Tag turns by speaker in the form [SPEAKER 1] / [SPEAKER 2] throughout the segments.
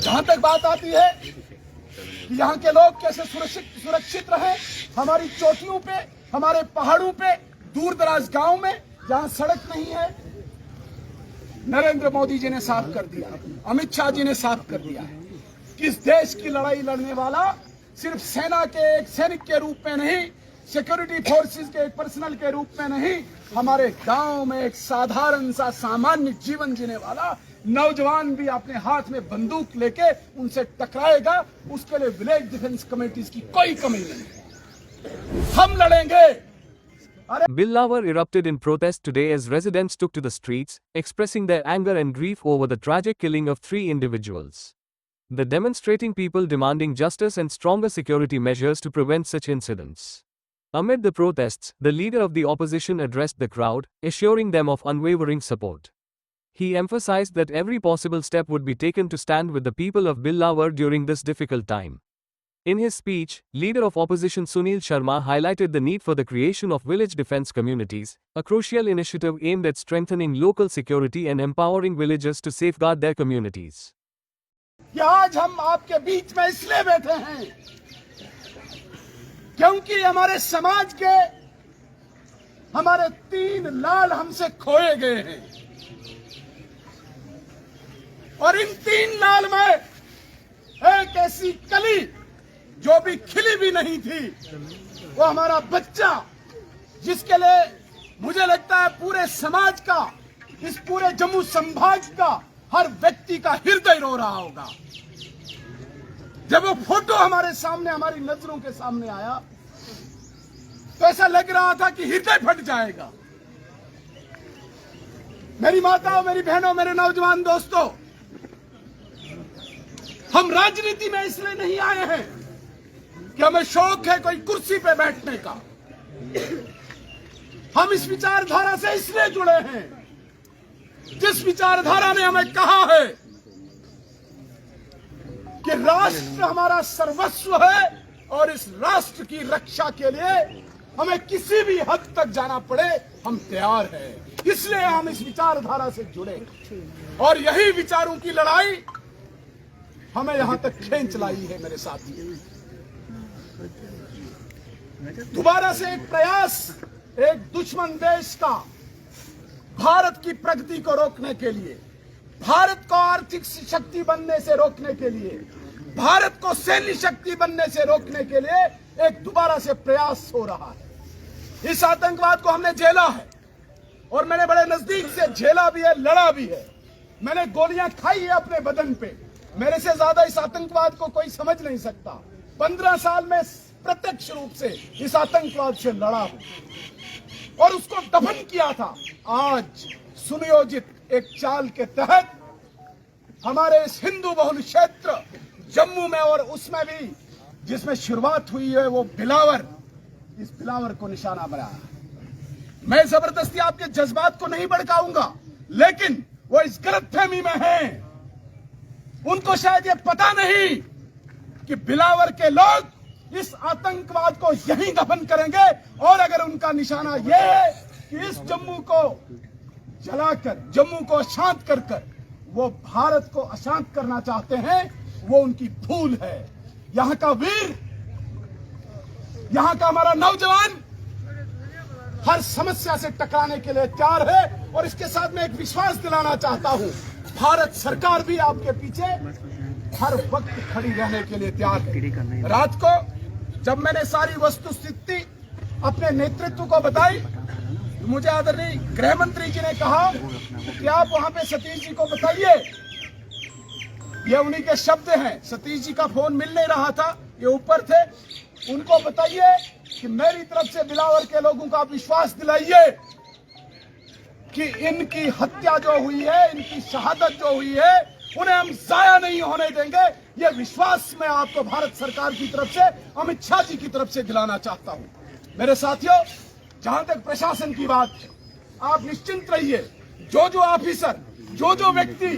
[SPEAKER 1] जहां तक बात आती है कि यहाँ के लोग कैसे सुरक्षित रहे, हमारी चोटियों पे, हमारे पहाड़ों पे, दूर दराज गांव में जहां सड़क नहीं है, नरेंद्र मोदी जी ने साफ कर दिया, अमित शाह जी ने साफ कर दिया है कि इस देश की लड़ाई लड़ने वाला सिर्फ सेना के एक सैनिक के रूप में नहीं, सिक्योरिटी फोर्सेस के एक पर्सनल के रूप में नहीं, हमारे गांव में एक साधारण सा सामान्य जीवन जीने वाला नौजवान भी अपने हाथ में बंदूक लेके उनसे टकराएगा। उसके लिए विलेज डिफेंस कमेटीज की कोई कमी नहीं। हम लड़ेंगे।
[SPEAKER 2] Billawar erupted in protest today as residents took to the streets, expressing their anger and grief over the tragic killing of 3 individuals. The demonstrating people demanding justice and stronger security measures to prevent such incidents. Amid the protests, the leader of the opposition addressed the crowd, assuring them of unwavering support. He emphasized that every possible step would be taken to stand with the people of Billawar during this difficult time. In his speech, leader of opposition Sunil Sharma highlighted the need for the creation of village defense communities, a crucial initiative aimed at strengthening local security and empowering villagers to safeguard their communities.
[SPEAKER 1] कि आज हम आपके बीच में इसलिए बैठे हैं क्योंकि हमारे समाज के हमारे 3 लाल हमसे खोए गए हैं और इन 3 लाल में एक ऐसी कली जो भी खिली भी नहीं थी, वो हमारा बच्चा, जिसके लिए मुझे लगता है पूरे समाज का, इस पूरे जम्मू संभाग का हर व्यक्ति का हृदय रो रहा होगा। जब वो फोटो हमारे सामने, हमारी नजरों के सामने आया तो ऐसा लग रहा था कि हृदय फट जाएगा। मेरी माताओं, मेरी बहनों, मेरे नौजवान दोस्तों, हम राजनीति में इसलिए नहीं आए हैं कि हमें शौक है कोई कुर्सी पे बैठने का। हम इस विचारधारा से इसलिए जुड़े हैं जिस विचारधारा ने हमें कहा है कि राष्ट्र हमारा सर्वस्व है और इस राष्ट्र की रक्षा के लिए हमें किसी भी हद तक जाना पड़े, हम तैयार हैं। इसलिए हम इस विचारधारा से जुड़े और यही विचारों की लड़ाई हमें यहां तक खींच लाई है। मेरे साथी, दोबारा से एक प्रयास एक दुश्मन देश का भारत की प्रगति को रोकने के लिए, भारत को आर्थिक शक्ति बनने से रोकने के लिए, भारत को सैन्य शक्ति बनने से रोकने के लिए एक दोबारा से प्रयास हो रहा है। इस आतंकवाद को हमने झेला है और मैंने बड़े नजदीक से झेला भी है, लड़ा भी है। मैंने गोलियां खाई है अपने बदन पे। मेरे से ज्यादा इस आतंकवाद को कोई समझ नहीं सकता। 15 साल में प्रत्यक्ष रूप से इस आतंकवाद से लड़ा हूं और उसको दफन किया था। आज सुनियोजित एक चाल के तहत हमारे इस हिंदू बहुल क्षेत्र जम्मू में और उसमें भी जिसमें शुरुआत हुई है वो बिलावर, इस बिलावर को निशाना बनाया। मैं जबरदस्ती आपके जज्बात को नहीं भड़काऊंगा, लेकिन वो इस गलतफहमी में हैं, उनको शायद ये पता नहीं कि बिलावर के लोग इस आतंकवाद को यहीं दफन करेंगे और अगर उनका निशाना यह है कि इस जम्मू को जलाकर, जम्मू को अशांत कर कर वो भारत को अशांत करना चाहते हैं, वो उनकी भूल है। यहां का वीर, यहां का हमारा नौजवान हर समस्या से टकराने के लिए तैयार है और इसके साथ मैं एक विश्वास दिलाना चाहता हूं, भारत सरकार भी आपके पीछे हर वक्त खड़ी रहने के लिए तैयार है। रात को जब मैंने सारी वस्तुस्थिति अपने नेतृत्व को बताई तो मुझे आदरणीय गृह मंत्री जी ने कहा कि आप वहां पे सतीश जी को बताइए। ये उन्हीं के शब्द हैं। सतीश जी का फोन मिल नहीं रहा था, ये ऊपर थे। उनको बताइए कि मेरी तरफ से बिलावर के लोगों को आप विश्वास दिलाइए कि इनकी हत्या जो हुई है, इनकी शहादत जो हुई है, उन्हें हम जाया नहीं होने देंगे। यह विश्वास मैं आपको भारत सरकार की तरफ से, अमित शाह जी की तरफ से दिलाना चाहता हूं। मेरे साथियों, जहां तक प्रशासन की बात है, आप निश्चिंत रहिए। जो ऑफिसर, जो व्यक्ति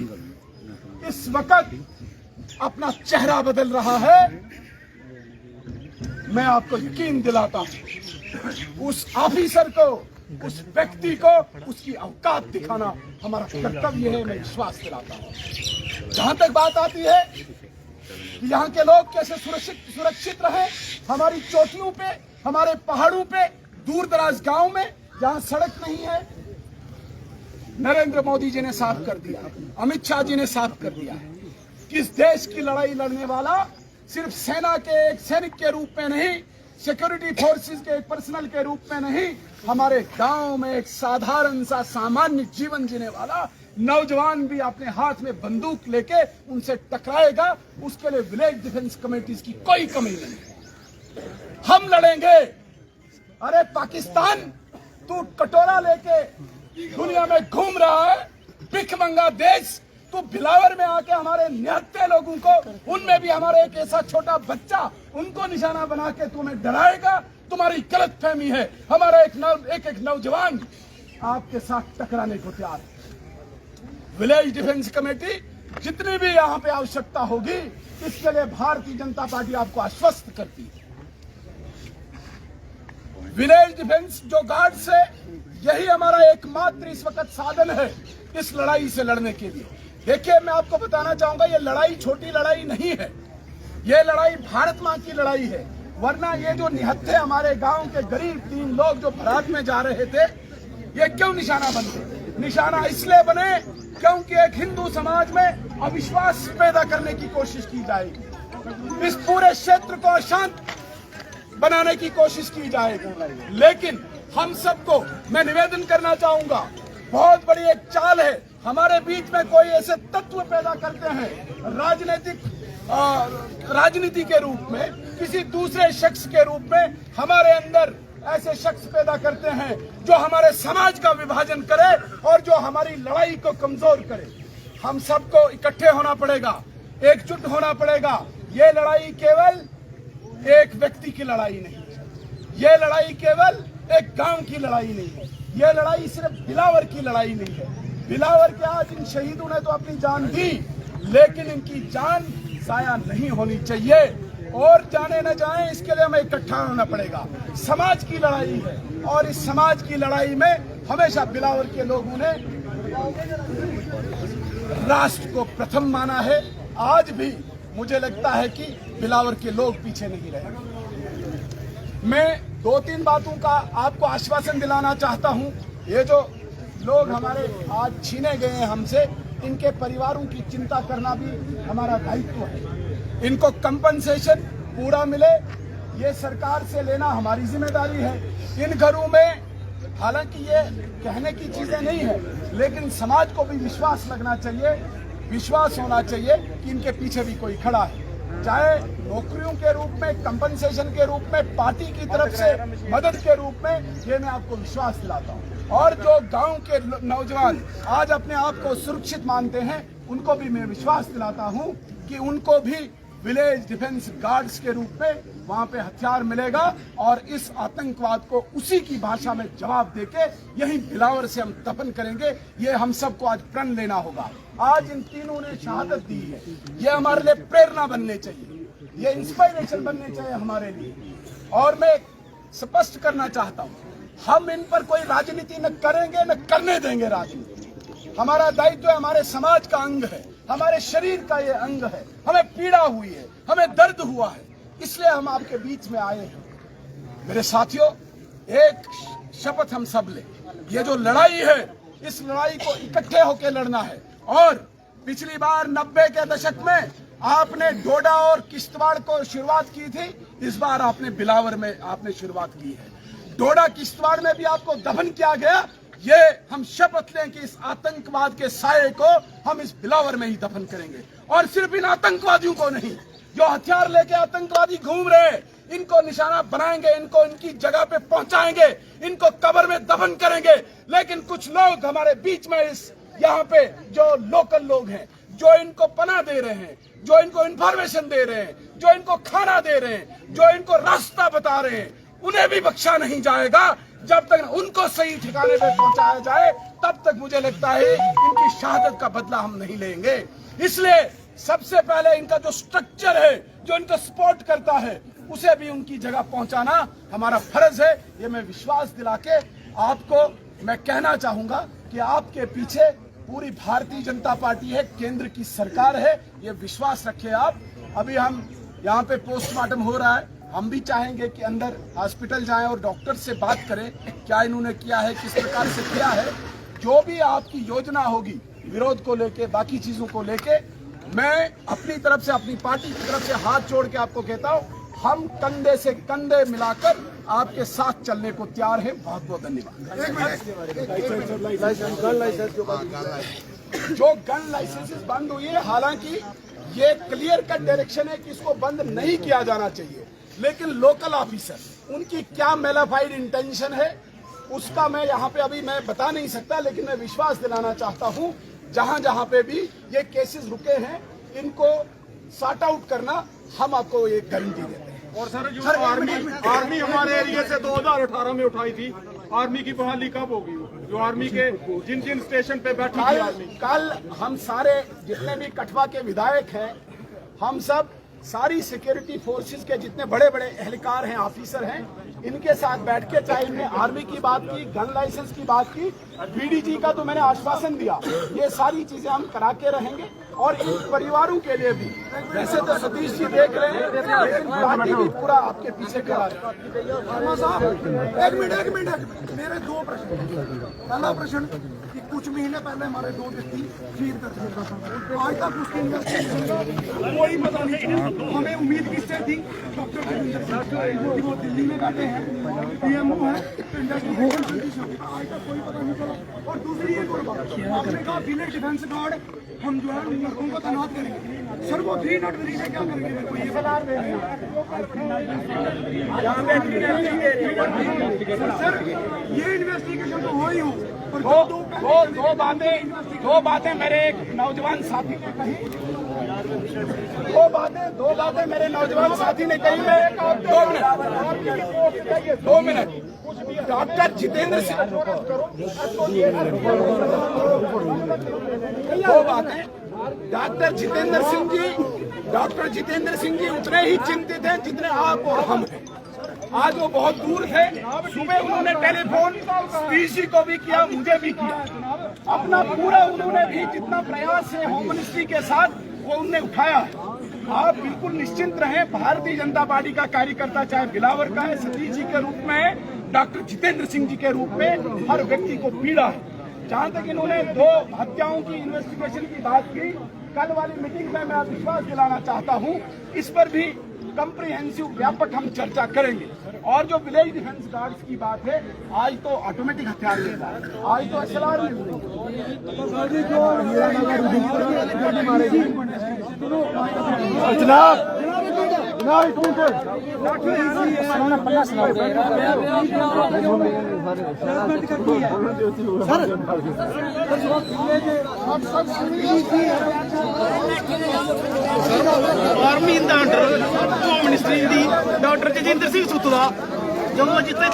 [SPEAKER 1] इस वक्त अपना चेहरा बदल रहा है, मैं आपको यकीन दिलाता हूं उस ऑफिसर को उस व्यक्ति को उसकी औकात दिखाना हमारा कर्तव्य है, मैं विश्वास दिलाता हूं। जहां तक बात आती है कि यहाँ के लोग कैसे सुरक्षित रहे, हमारी चोटियों पे, हमारे पहाड़ों पे, दूर दराज गांव में जहां सड़क नहीं है, नरेंद्र मोदी जी ने साफ कर दिया, अमित शाह जी ने साफ कर दिया है कि इस देश की लड़ाई लड़ने वाला सिर्फ सेना के एक सैनिक के रूप में नहीं, सिक्योरिटी फोर्सेस के एक पर्सनल के रूप में नहीं, हमारे गांव में एक साधारण सा सामान्य जीवन जीने वाला नौजवान भी अपने हाथ में बंदूक लेके उनसे टकराएगा। उसके लिए विलेज डिफेंस कमेटीज की कोई कमी नहीं। हम लड़ेंगे। अरे पाकिस्तान, तू कटोरा लेके दुनिया में घूम रहा है, भिखमंगा देश, तो बिलावर में आके हमारे निहत्थे लोगों को, उनमें भी हमारे एक ऐसा छोटा बच्चा, उनको निशाना बना के तुम्हें डराएगा। तुम्हारी गलतफहमी है। हमारा एक नौजवान आपके साथ टकराने को तैयार है। विलेज डिफेंस कमेटी जितनी भी यहाँ पे आवश्यकता होगी, इसके लिए भारतीय जनता पार्टी आपको आश्वस्त करती है। विलेज डिफेंस जो गार्ड्स है, यही हमारा एकमात्र इस वक्त साधन है इस लड़ाई से लड़ने के लिए। देखिए, मैं आपको बताना चाहूंगा, ये लड़ाई छोटी लड़ाई नहीं है, ये लड़ाई भारत मां की लड़ाई है। वरना ये जो निहत्थे हमारे गांव के गरीब 3 लोग जो बारात में जा रहे थे, ये क्यों निशाना बने? निशाना इसलिए बने क्योंकि एक हिंदू समाज में अविश्वास पैदा करने की कोशिश की जाएगी, इस पूरे क्षेत्र को अशांत बनाने की कोशिश की जाएगी। लेकिन हम सबको मैं निवेदन करना चाहूंगा, बहुत बड़ी एक चाल है, हमारे बीच में कोई ऐसे तत्व पैदा करते हैं राजनीति के रूप में, किसी दूसरे शख्स के रूप में हमारे अंदर ऐसे शख्स पैदा करते हैं जो हमारे समाज का विभाजन करे और जो हमारी लड़ाई को कमजोर करे। हम सबको इकट्ठे होना पड़ेगा, एकजुट होना पड़ेगा। ये लड़ाई केवल एक व्यक्ति की लड़ाई नहीं है, ये लड़ाई केवल एक गांव की लड़ाई नहीं है, ये लड़ाई सिर्फ बिलावर की लड़ाई नहीं है। बिलावर के आज इन शहीदों ने तो अपनी जान दी, लेकिन इनकी जान जाया नहीं होनी चाहिए और जाने न जाए, इसके लिए हमें इकट्ठा होना पड़ेगा। समाज की लड़ाई है और इस समाज की लड़ाई में हमेशा बिलावर के लोगों ने राष्ट्र को प्रथम माना है। आज भी मुझे लगता है कि बिलावर के लोग पीछे नहीं रहे। मैं 2-3 बातों का आपको आश्वासन दिलाना चाहता हूं। ये जो लोग हमारे आज छीने गए हैं हमसे, इनके परिवारों की चिंता करना भी हमारा दायित्व है। इनको कंपनसेशन पूरा मिले, ये सरकार से लेना हमारी जिम्मेदारी है। इन घरों में हालांकि ये कहने की चीजें नहीं है, लेकिन समाज को भी विश्वास लगना चाहिए, विश्वास होना चाहिए कि इनके पीछे भी कोई खड़ा है, चाहे नौकरियों के रूप में, कंपनसेशन के रूप में, पार्टी की तरफ से मदद के रूप में। ये मैं आपको विश्वास दिलाता हूँ। और जो गांव के नौजवान आज अपने आप को सुरक्षित मानते हैं, उनको भी मैं विश्वास दिलाता हूँ कि उनको भी विलेज डिफेंस गार्ड्स के रूप में वहां पे हथियार मिलेगा और इस आतंकवाद को उसी की भाषा में जवाब देके यही बिलावर से हम दफन करेंगे। ये हम सबको आज प्रण लेना होगा। आज इन तीनों ने शहादत दी है, ये हमारे लिए प्रेरणा बनने चाहिए, ये इंस्पायरेशन बनने चाहिए हमारे लिए। और मैं स्पष्ट करना चाहता हूँ, हम इन पर कोई राजनीति न करेंगे न करने देंगे राजनीति। हमारा दायित्व है, हमारे समाज का अंग है, हमारे शरीर का ये अंग है। हमें पीड़ा हुई है, हमें दर्द हुआ है, इसलिए हम आपके बीच में आए हैं। मेरे साथियों, एक शपथ हम सब ले, ये जो लड़ाई है, इस लड़ाई को इकट्ठे होकर लड़ना है। और पिछली बार 90 के दशक में आपने डोडा और किश्तवाड़ को शुरुआत की थी, इस बार आपने बिलावर में आपने शुरुआत की है। डोडा किश्तवाड़ में भी आपको दफन किया गया। ये हम शपथ लें कि इस आतंकवाद के साये को हम इस बिलावर में ही दफन करेंगे। और सिर्फ इन आतंकवादियों को नहीं, जो हथियार लेके आतंकवादी घूम रहे हैं, इनको निशाना बनाएंगे, इनको इनकी जगह पे पहुंचाएंगे, इनको कब्र में दफन करेंगे। लेकिन कुछ लोग हमारे बीच में इस यहाँ पे जो लोकल लोग हैं, जो इनको पनाह दे रहे हैं, जो इनको इंफॉर्मेशन दे रहे हैं, जो इनको खाना दे रहे हैं, जो इनको रास्ता बता रहे हैं, उन्हें भी बख्शा नहीं जाएगा। जब तक उनको सही ठिकाने पे पहुंचाया जाए, तब तक मुझे लगता है इनकी शहादत का बदला हम नहीं लेंगे। इसलिए सबसे पहले इनका जो स्ट्रक्चर है, जो इनको सपोर्ट करता है, उसे भी उनकी जगह पहुंचाना हमारा फर्ज है। ये मैं विश्वास दिला के आपको मैं कहना चाहूंगा कि आपके पीछे पूरी भारतीय जनता पार्टी है, केंद्र की सरकार है, ये विश्वास रखिए आप। अभी हम यहाँ पे पोस्टमार्टम हो रहा है, हम भी चाहेंगे कि अंदर हॉस्पिटल जाएं और डॉक्टर से बात करें क्या इन्होंने किया है, किस प्रकार से किया है। जो भी आपकी योजना होगी विरोध को लेके, बाकी चीजों को लेके, मैं अपनी तरफ से, अपनी पार्टी की तरफ से हाथ जोड़ के आपको कहता हूँ, हम कंधे से कंधे मिलाकर आपके साथ चलने को तैयार हैं। बहुत बहुत धन्यवाद। जो गन लाइसेंसेस बंद हुई है, हालांकि ये क्लियर कट डायरेक्शन है कि इसको बंद नहीं किया जाना चाहिए, लेकिन लोकल ऑफिसर उनकी क्या मेलाफाइड इंटेंशन है उसका मैं यहाँ पे अभी मैं बता नहीं सकता, लेकिन मैं विश्वास दिलाना चाहता हूँ जहां जहां पे भी ये केसेस रुके हैं इनको सॉर्ट आउट करना हम आपको एक गारंटी देते हैं।
[SPEAKER 3] और सर जो आर्मी हमारे एरिया से 2018 में उठाई थी, आर्मी की बहाली कब होगी? जो आर्मी के जिन जिन स्टेशन पे बैठी थी आर्मी,
[SPEAKER 1] कल हम सारे जितने भी कठवा के विधायक हैं, हम सब सारी सिक्योरिटी फोर्सेस के जितने बड़े बड़े एहलकार हैं, ऑफिसर हैं, इनके साथ बैठ के, चाहे इनने आर्मी की बात की, गन लाइसेंस की बात की, बीडीजी का तो मैंने आश्वासन दिया, ये सारी चीजें हम करा के रहेंगे। और इन परिवारों के लिए भी, वैसे तो सतीश जी देख रहे हैं, लेकिन पार्टी भी पूरा आपके पीछे खड़ा है।
[SPEAKER 4] एक मिनट, मेरे दो प्रश्न। पहला प्रश्न कि कुछ महीने पहले हमारे 2 व्यक्ति शहीद कर दिए, आज तक उसकी इन्वेस्टिगेशन कोई पता नहीं। हमें उम्मीद किससे थी? डॉक्टर वो दिल्ली में बैठे हैं, पीएमओ है, आज तक कोई पता नहीं चला। और दूसरी एक और बात, आपने कहा विलेज डिफेंस गार्ड हम जो है लड़कों को तैनात करेंगे। सर वो 3 नॉट तरीके क्या करेंगे? मेरे को ये बता दे सर, ये इन्वेस्टिगेशन तो हो ही हो।
[SPEAKER 1] दो बातें मेरे एक नौजवान साथी ने कही, दो बातें मेरे नौजवान साथी ने कही। मैं 2 मिनट डॉक्टर जितेंद्र सिंह, दो बातें। डॉक्टर जितेंद्र सिंह जी उतने ही चिंतित हैं जितने आप और हम हैं। आज वो बहुत दूर थे, सुबह उन्होंने टेलीफोन सतीश जी को भी किया, मुझे भी किया। अपना पूरा उन्होंने भी जितना प्रयास है होम मिनिस्ट्री के साथ वो उन्होंने उठाया है। आप बिल्कुल निश्चिंत रहें, भारतीय जनता पार्टी का कार्यकर्ता चाहे बिलावर का है, सतीश जी के रूप में, डॉक्टर जितेंद्र सिंह जी के रूप में हर व्यक्ति को पीड़ा है। जहां तक इन्होंने 2 हत्याओं की इन्वेस्टिगेशन की बात की, कल वाली मीटिंग में मैं विश्वास दिलाना चाहता हूं, इस पर भी कंप्रिहेंसिव व्यापक हम चर्चा करेंगे। और जो विलेज डिफेंस गार्ड्स की बात है, आज तो ऑटोमेटिक हथियार मिलता है, आज तो SLR
[SPEAKER 3] army in the under home ministry the doctor Jitendra Singh सुतला जो जितने